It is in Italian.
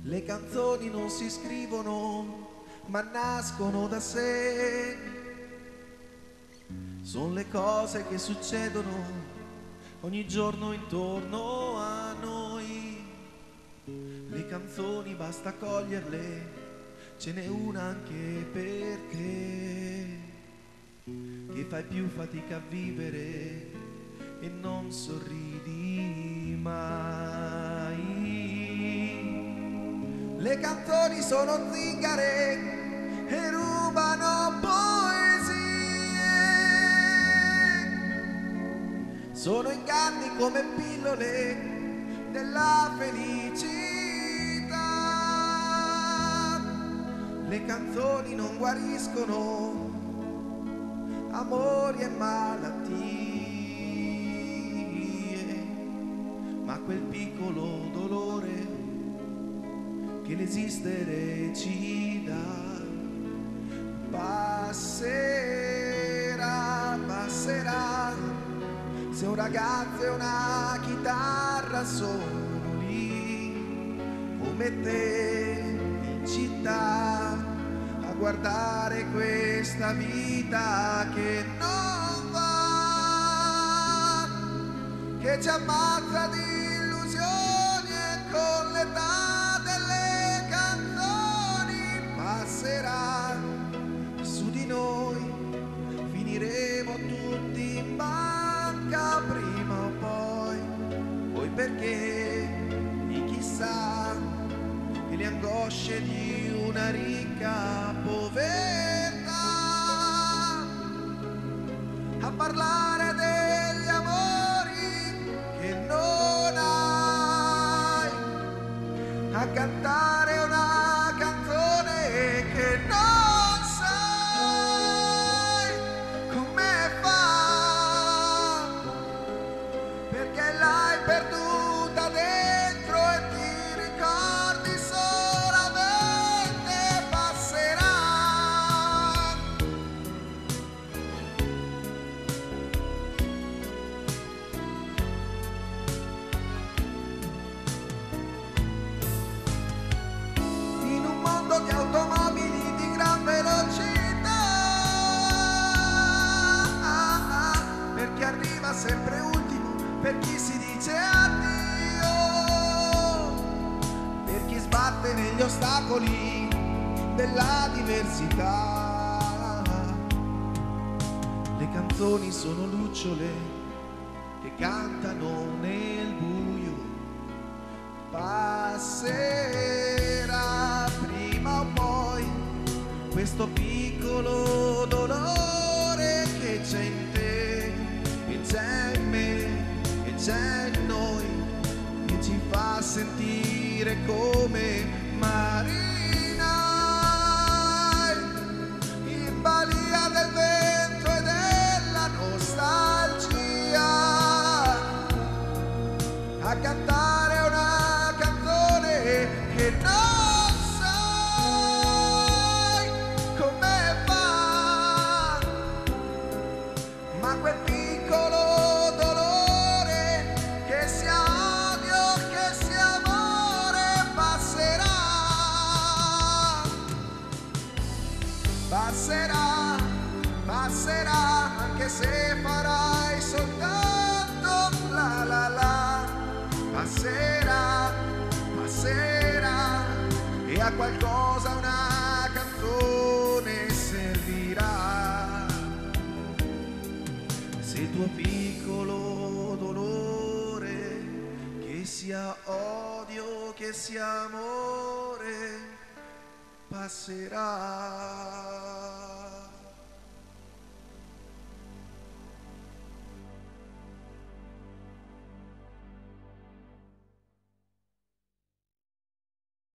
Le canzoni non si scrivono, ma nascono da sé. Sono le cose che succedono ogni giorno intorno a noi. Le canzoni basta coglierle, ce n'è una anche per te, che fai più fatica a vivere e non sorridi mai. Le canzoni sono zingare e rubano poesie, sono inganni come pillole della felicità. Le canzoni non guariscono amori e malattie, ma quel piccolo dolore che l'esistere ci dà passerà, passerà. Se un ragazzo e una chitarra sono lì come te in città a guardare questa vita che non va, che ci ammazza di illusioni e con l'età delle canzoni passerà su di noi, finiremo tutti in banca prima o poi perché di chissà e le angosce di una ricca povertà, a parlare degli amori che non hai, a cantare una canzone che non sai come fa, perché l'hai perduta dentro e ti ricordi solamente passerà. In un mondo di automobili di gran velocità, per chi arriva sempre ultimo, per chi si dice addio, per chi sbatte negli ostacoli della diversità. Le canzoni sono lucciole che cantano nel buio, passerà prima o poi questo piccolo dolore che c'è in te e c'è in me e c'è in noi, che ci fa sentire come marinai in balia del vento e della nostalgia, a cantare una canzone che non sai come fa, ma quel piccolo dolore che sia odio, che sia amore passerà, passerà, passerà, anche se farai soltanto la la la, passerà, passerà, e a qualcosa una canzone servirà. Se il tuo piccolo dolore, che sia odio, che sia amore, passerà.